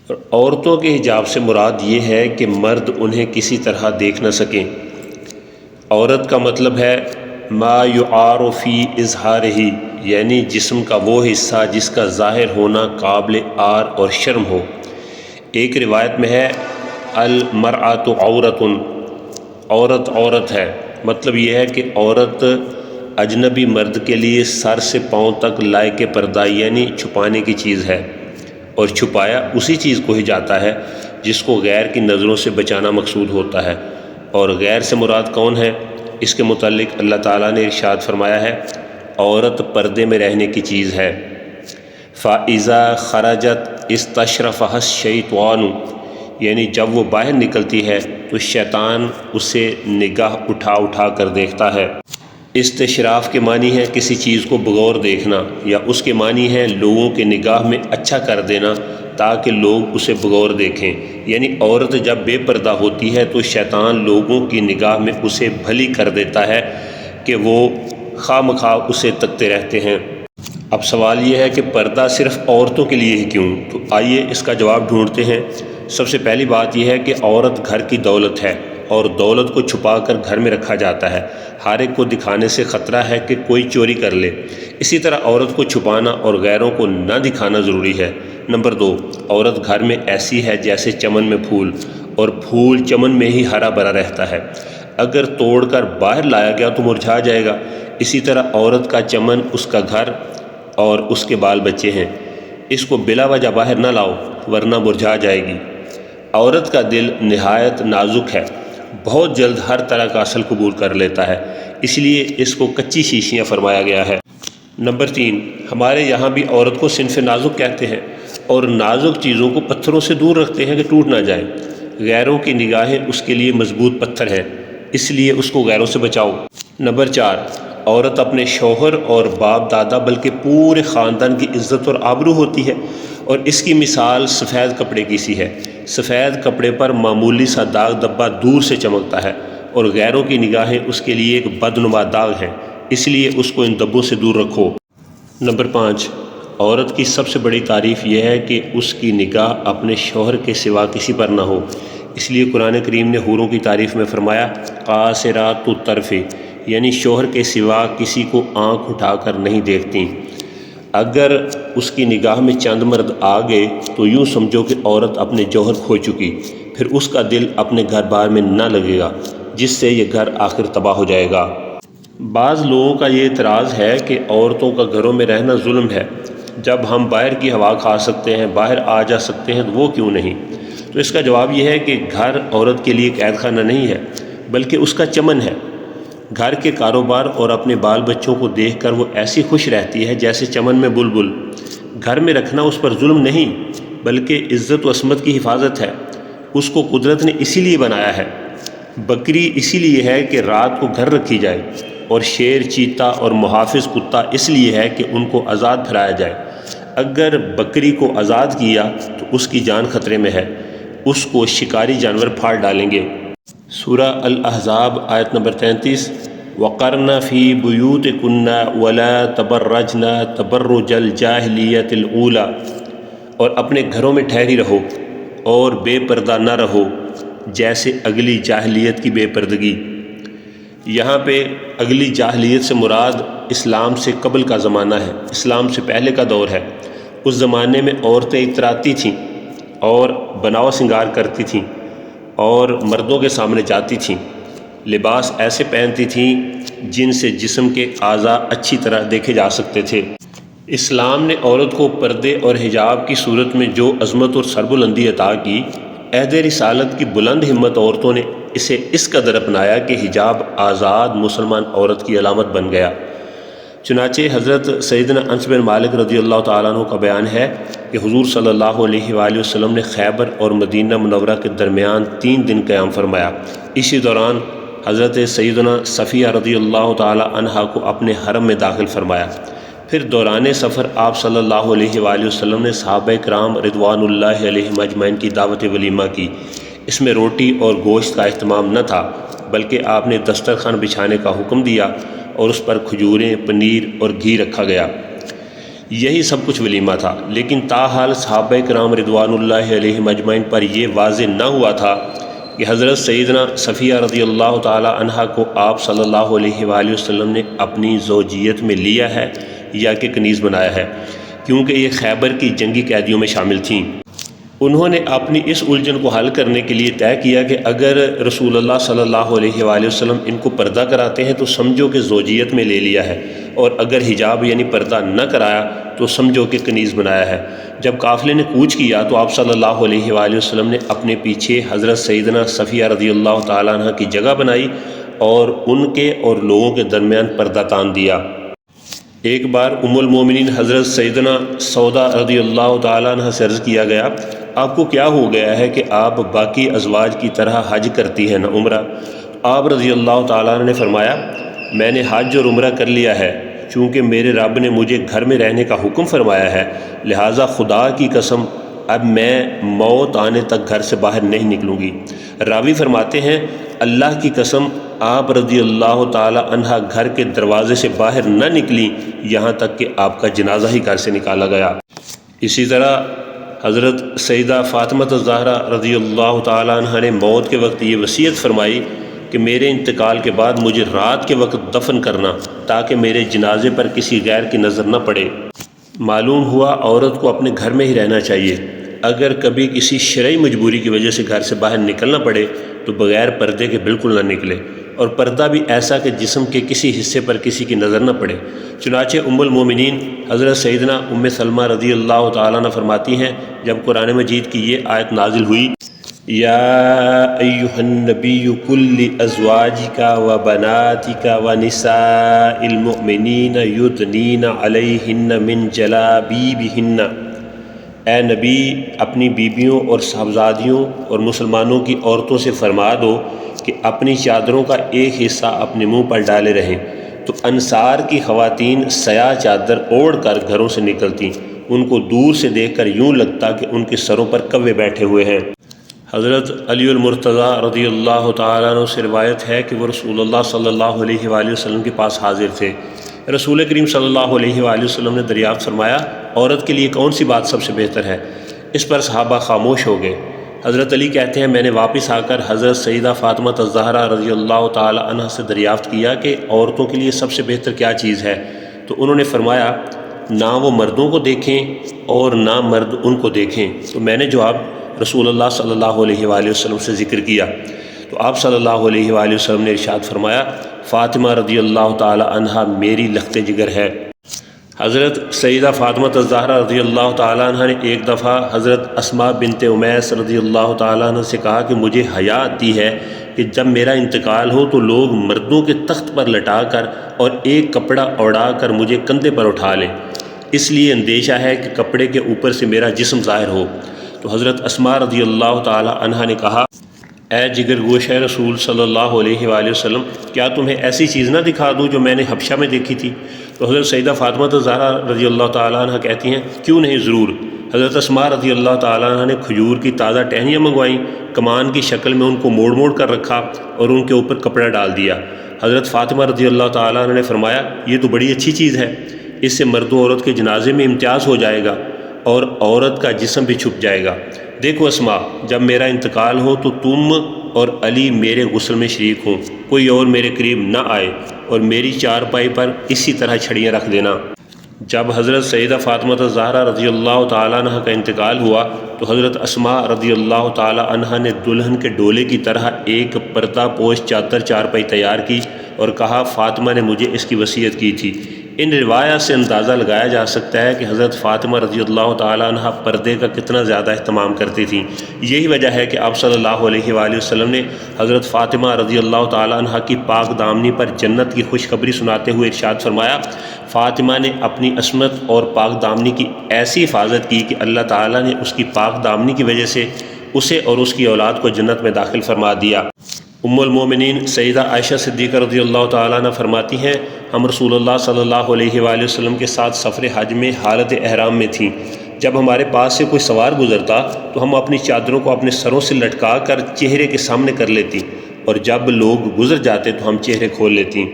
عورتوں کے حجاب سے مراد یہ ہے کہ مرد انہیں کسی طرح دیکھ نہ سکیں۔ عورت کا مطلب ہے ما یعار فی اظہارہ، یعنی جسم کا وہ حصہ جس کا ظاہر ہونا قابل عار اور شرم ہو۔ ایک روایت میں ہے المرأۃ عورۃ، عورت عورت ہے، مطلب یہ ہے کہ عورت اجنبی مرد کے لیے سر سے پاؤں تک لائق پردہ یعنی چھپانے کی چیز ہے، اور چھپایا اسی چیز کو ہی جاتا ہے جس کو غیر کی نظروں سے بچانا مقصود ہوتا ہے۔ اور غیر سے مراد کون ہے؟ اس کے متعلق اللہ تعالیٰ نے ارشاد فرمایا ہے عورت پردے میں رہنے کی چیز ہے۔ فَإِذَا خَرَجَتْ اسْتَشْرَفَهَا الشَّيْطَانُ، یعنی جب وہ باہر نکلتی ہے تو شیطان اسے نگاہ اٹھا اٹھا کر دیکھتا ہے۔ استشراف کے معنی ہے کسی چیز کو بغور دیکھنا، یا اس کے معنی ہے لوگوں کے نگاہ میں اچھا کر دینا تاکہ لوگ اسے بغور دیکھیں۔ یعنی عورت جب بے پردہ ہوتی ہے تو شیطان لوگوں کی نگاہ میں اسے بھلی کر دیتا ہے کہ وہ خواہ مخواہ اسے تکتے رہتے ہیں۔ اب سوال یہ ہے کہ پردہ صرف عورتوں کے لیے ہی کیوں؟ تو آئیے اس کا جواب ڈھونڈتے ہیں۔ سب سے پہلی بات یہ ہے کہ عورت گھر کی دولت ہے، اور دولت کو چھپا کر گھر میں رکھا جاتا ہے۔ ہر ایک کو دکھانے سے خطرہ ہے کہ کوئی چوری کر لے، اسی طرح عورت کو چھپانا اور غیروں کو نہ دکھانا ضروری ہے۔ نمبر 2، عورت گھر میں ایسی ہے جیسے چمن میں پھول، اور پھول چمن میں ہی ہرا بھرا رہتا ہے، اگر توڑ کر باہر لایا گیا تو مرجھا جائے گا۔ اسی طرح عورت کا چمن اس کا گھر اور اس کے بال بچے ہیں، اس کو بلا وجہ باہر نہ لاؤ ورنہ مرجھا جائے گی۔ عورت کا دل نہایت نازک ہے، بہت جلد ہر طرح کا اصل قبول کر لیتا ہے، اس لیے اس کو کچی شیشیاں فرمایا گیا ہے۔ نمبر 3، ہمارے یہاں بھی عورت کو صنف نازک کہتے ہیں، اور نازک چیزوں کو پتھروں سے دور رکھتے ہیں کہ ٹوٹ نہ جائے۔ غیروں کی نگاہیں اس کے لیے مضبوط پتھر ہیں، اس لیے اس کو غیروں سے بچاؤ۔ نمبر 4، عورت اپنے شوہر اور باپ دادا بلکہ پورے خاندان کی عزت اور آبرو ہوتی ہے، اور اس کی مثال سفید کپڑے کی سی ہے۔ سفید کپڑے پر معمولی سا داغ دبا دور سے چمکتا ہے، اور غیروں کی نگاہیں اس کے لیے ایک بدنما داغ ہیں، اس لیے اس کو ان دبوں سے دور رکھو۔ نمبر 5، عورت کی سب سے بڑی تعریف یہ ہے کہ اس کی نگاہ اپنے شوہر کے سوا کسی پر نہ ہو، اس لیے قرآن کریم نے حوروں کی تعریف میں فرمایا قاصرات الطرف، یعنی شوہر کے سوا کسی کو آنکھ اٹھا کر نہیں دیکھتی۔ اگر اس کی نگاہ میں چند مرد آ گئے تو یوں سمجھو کہ عورت اپنے جوہر کھو چکی، پھر اس کا دل اپنے گھر بار میں نہ لگے گا، جس سے یہ گھر آخر تباہ ہو جائے گا۔ بعض لوگوں کا یہ اعتراض ہے کہ عورتوں کا گھروں میں رہنا ظلم ہے، جب ہم باہر کی ہوا کھا سکتے ہیں، باہر آ جا سکتے ہیں، تو وہ کیوں نہیں؟ تو اس کا جواب یہ ہے کہ گھر عورت کے لیے قید خانہ نہیں ہے، بلکہ اس کا چمن ہے۔ گھر کے کاروبار اور اپنے بال بچوں کو دیکھ کر وہ ایسی خوش رہتی ہے جیسے چمن میں بلبل۔ گھر میں رکھنا اس پر ظلم نہیں بلکہ عزت و عصمت کی حفاظت ہے، اس کو قدرت نے اسی لیے بنایا ہے۔ بکری اسی لیے ہے کہ رات کو گھر رکھی جائے، اور شیر، چیتا اور محافظ کتا اس لیے ہے کہ ان کو آزاد پھرایا جائے۔ اگر بکری کو آزاد کیا تو اس کی جان خطرے میں ہے، اس کو شکاری جانور پھاڑ ڈالیں گے۔ سورہ الاحزاب آیت نمبر 33، وَقَرْنَ فِي بُيُوتِكُنَّ وَلَا تَبَرَّجْنَ تَبَرُّجَ الْجَاهِلِيَّةِ الْأُولَى، اور اپنے گھروں میں ٹھہری رہو اور بے پردہ نہ رہو جیسے اگلی جاہلیت کی بے پردگی۔ یہاں پہ اگلی جاہلیت سے مراد اسلام سے قبل کا زمانہ ہے، اسلام سے پہلے کا دور ہے۔ اس زمانے میں عورتیں اتراتی تھیں اور بناؤ سنگار کرتی تھیں اور مردوں کے سامنے جاتی تھیں، لباس ایسے پہنتی تھیں جن سے جسم کے اعضاء اچھی طرح دیکھے جا سکتے تھے۔ اسلام نے عورت کو پردے اور حجاب کی صورت میں جو عظمت اور سربلندی عطا کی، عہد رسالت کی بلند ہمت عورتوں نے اسے اس قدر اپنایا کہ حجاب آزاد مسلمان عورت کی علامت بن گیا۔ چنانچہ حضرت سیدنا انس بن مالک رضی اللہ تعالیٰ عنہ کا بیان ہے کہ حضور صلی اللہ علیہ وآلہ وسلم نے خیبر اور مدینہ منورہ کے درمیان 3 دن قیام فرمایا۔ اسی دوران حضرت سیدنا صفیہ رضی اللہ تعالیٰ عنہا کو اپنے حرم میں داخل فرمایا۔ پھر دوران سفر آپ صلی اللہ علیہ وآلہ وسلم نے صحابہ کرام رضوان اللہ علیہم اجمعین کی دعوت ولیمہ کی۔ اس میں روٹی اور گوشت کا اہتمام نہ تھا، بلکہ آپ نے دسترخوان بچھانے کا حکم دیا اور اس پر کھجوریں، پنیر اور گھی رکھا گیا۔ یہی سب کچھ ولیمہ تھا، لیکن تاحال صحابہ کرام رضوان اللہ علیہم اجمعین پر یہ واضح نہ ہوا تھا کہ حضرت سیدنا صفیہ رضی اللہ تعالی عنہا کو آپ صلی اللہ علیہ وآلہ وسلم نے اپنی زوجیت میں لیا ہے یا کہ کنیز بنایا ہے، کیونکہ یہ خیبر کی جنگی قیدیوں میں شامل تھیں۔ انہوں نے اپنی اس الجھن کو حل کرنے کے لیے طے کیا کہ اگر رسول اللہ صلی اللہ علیہ وآلہ وسلم ان کو پردہ کراتے ہیں تو سمجھو کہ زوجیت میں لے لیا ہے، اور اگر حجاب یعنی پردہ نہ کرایا تو سمجھو کہ کنیز بنایا ہے۔ جب قافلے نے کوچ کیا تو آپ صلی اللہ علیہ وآلہ وسلم نے اپنے پیچھے حضرت سیدنا صفیہ رضی اللہ تعالیٰ عنہ کی جگہ بنائی اور ان کے اور لوگوں کے درمیان پردہ تان دیا۔ ایک بار ام المومنین حضرت سیدنا سودا رضی اللہ تعالیٰ عنہ سے عرض کیا گیا، آپ کو کیا ہو گیا ہے کہ آپ باقی ازواج کی طرح حج کرتی ہیں نہ عمرہ؟ آپ رضی اللہ تعالیٰ عنہ نے فرمایا، میں نے حج اور عمرہ کر لیا ہے، چونکہ میرے رب نے مجھے گھر میں رہنے کا حکم فرمایا ہے، لہٰذا خدا کی قسم اب میں موت آنے تک گھر سے باہر نہیں نکلوں گی۔ راوی فرماتے ہیں، اللہ کی قسم آپ رضی اللہ تعالی عنہ گھر کے دروازے سے باہر نہ نکلی یہاں تک کہ آپ کا جنازہ ہی گھر سے نکالا گیا۔ اسی طرح حضرت سیدہ فاطمہ الزہرا رضی اللہ تعالی عنہ نے موت کے وقت یہ وصیت فرمائی کہ میرے انتقال کے بعد مجھے رات کے وقت دفن کرنا تاکہ میرے جنازے پر کسی غیر کی نظر نہ پڑے۔ معلوم ہوا عورت کو اپنے گھر میں ہی رہنا چاہیے، اگر کبھی کسی شرعی مجبوری کی وجہ سے گھر سے باہر نکلنا پڑے تو بغیر پردے کے بالکل نہ نکلے، اور پردہ بھی ایسا کہ جسم کے کسی حصے پر کسی کی نظر نہ پڑے۔ چنانچہ ام المومنین حضرت سیدنا ام سلمہ رضی اللہ تعالیٰ عنہ فرماتی ہیں، جب قرآن مجید کی یہ آیت نازل ہوئی، یا ایہا النبی کل ازواجک و بناتک و نساء المؤمنین یدنین علیہن من جلابیبہن، اے نبی اپنی بیبیوں اور صاحبزادیوں اور مسلمانوں کی عورتوں سے فرما دو کہ اپنی چادروں کا ایک حصہ اپنے منہ پر ڈالے رہیں۔ تو انصار کی خواتین سیاہ چادر اوڑھ کر گھروں سے نکلتیں، ان کو دور سے دیکھ کر یوں لگتا کہ ان کے سروں پر کوے بیٹھے ہوئے ہیں۔ حضرت علی المرتضیٰ رضی اللہ تعالیٰ عنہ سے روایت ہے کہ وہ رسول اللہ صلی اللہ علیہ وآلہ وسلم کے پاس حاضر تھے۔ رسول کریم صلی اللہ علیہ وآلہ وسلم نے دریافت فرمایا، عورت کے لیے کون سی بات سب سے بہتر ہے؟ اس پر صحابہ خاموش ہو گئے۔ حضرت علی کہتے ہیں، میں نے واپس آ کر حضرت سیدہ فاطمہ الزہرا رضی اللہ تعالی عنہ سے دریافت کیا کہ عورتوں کے لیے سب سے بہتر کیا چیز ہے، تو انہوں نے فرمایا، نہ وہ مردوں کو دیکھیں اور نہ مرد ان کو دیکھیں۔ تو میں نے جواب رسول اللہ صلی اللہ علیہ وآلہ وسلم سے ذکر کیا، تو آپ صلی اللہ علیہ وآلہ وسلم نے ارشاد فرمایا، فاطمہ رضی اللہ تعالی عنہ میری لخت جگر ہے۔ حضرت سیدہ فاطمہ الزہرا رضی اللہ تعالیٰ عنہ نے ایک دفعہ حضرت اسماء بنت امیس رضی اللہ تعالیٰ عنہ سے کہا کہ مجھے حیا آتی ہے کہ جب میرا انتقال ہو تو لوگ مردوں کے تخت پر لٹا کر اور ایک کپڑا اوڑھا کر مجھے کندھے پر اٹھا لیں، اس لیے اندیشہ ہے کہ کپڑے کے اوپر سے میرا جسم ظاہر ہو۔ تو حضرت اسماء رضی اللہ تعالیٰ عنہ نے کہا، اے جگر گوش رسول صلی اللہ علیہ وآلہ وسلم، کیا تمہیں ایسی چیز نہ دکھا دوں جو میں نے حبشہ میں دیکھی تھی؟ تو حضرت سیدہ فاطمہ الزہرا رضی اللہ تعالیٰ عنہ کہتی ہیں، کیوں نہیں، ضرور۔ حضرت اسماء رضی اللہ تعالیٰ عنہ نے کھجور کی تازہ ٹہنیاں منگوائیں، کمان کی شکل میں ان کو موڑ موڑ کر رکھا اور ان کے اوپر کپڑا ڈال دیا۔ حضرت فاطمہ رضی اللہ تعالیٰ عنہ نے فرمایا، یہ تو بڑی اچھی چیز ہے، اس سے مرد و عورت کے جنازے میں امتیاز ہو جائے گا اور عورت کا جسم بھی چھپ جائے گا۔ دیکھو اسماء، جب میرا انتقال ہو تو تم اور علی میرے غسل میں شریک ہوں، کوئی اور میرے قریب نہ آئے، اور میری چارپائی پر اسی طرح چھڑیاں رکھ دینا۔ جب حضرت سیدہ فاطمہ الزہرا رضی اللہ تعالیٰ عنہ کا انتقال ہوا تو حضرت اسماء رضی اللہ تعالیٰ عنہ نے دلہن کے ڈولے کی طرح ایک پردہ پوش چادر چارپائی تیار کی اور کہا، فاطمہ نے مجھے اس کی وصیت کی تھی۔ ان روایات سے اندازہ لگایا جا سکتا ہے کہ حضرت فاطمہ رضی اللہ تعالیٰ عنہ پردے کا کتنا زیادہ اہتمام کرتی تھیں۔ یہی وجہ ہے کہ آپ صلی اللہ علیہ وآلہ وسلم نے حضرت فاطمہ رضی اللہ تعالیٰ عنہ کی پاک دامنی پر جنت کی خوشخبری سناتے ہوئے ارشاد فرمایا، فاطمہ نے اپنی عصمت اور پاک دامنی کی ایسی حفاظت کی کہ اللہ تعالیٰ نے اس کی پاک دامنی کی وجہ سے اسے اور اس کی اولاد کو جنت میں داخل فرما دیا۔ ام المومنین سیدہ عائشہ صدیقہ رضی اللہ تعالیٰ عنہ فرماتی ہیں، ہم رسول اللہ صلی اللہ علیہ وآلہ وسلم کے ساتھ سفر حج میں حالت احرام میں تھیں۔ جب ہمارے پاس سے کوئی سوار گزرتا تو ہم اپنی چادروں کو اپنے سروں سے لٹکا کر چہرے کے سامنے کر لیتی، اور جب لوگ گزر جاتے تو ہم چہرے کھول لیتی۔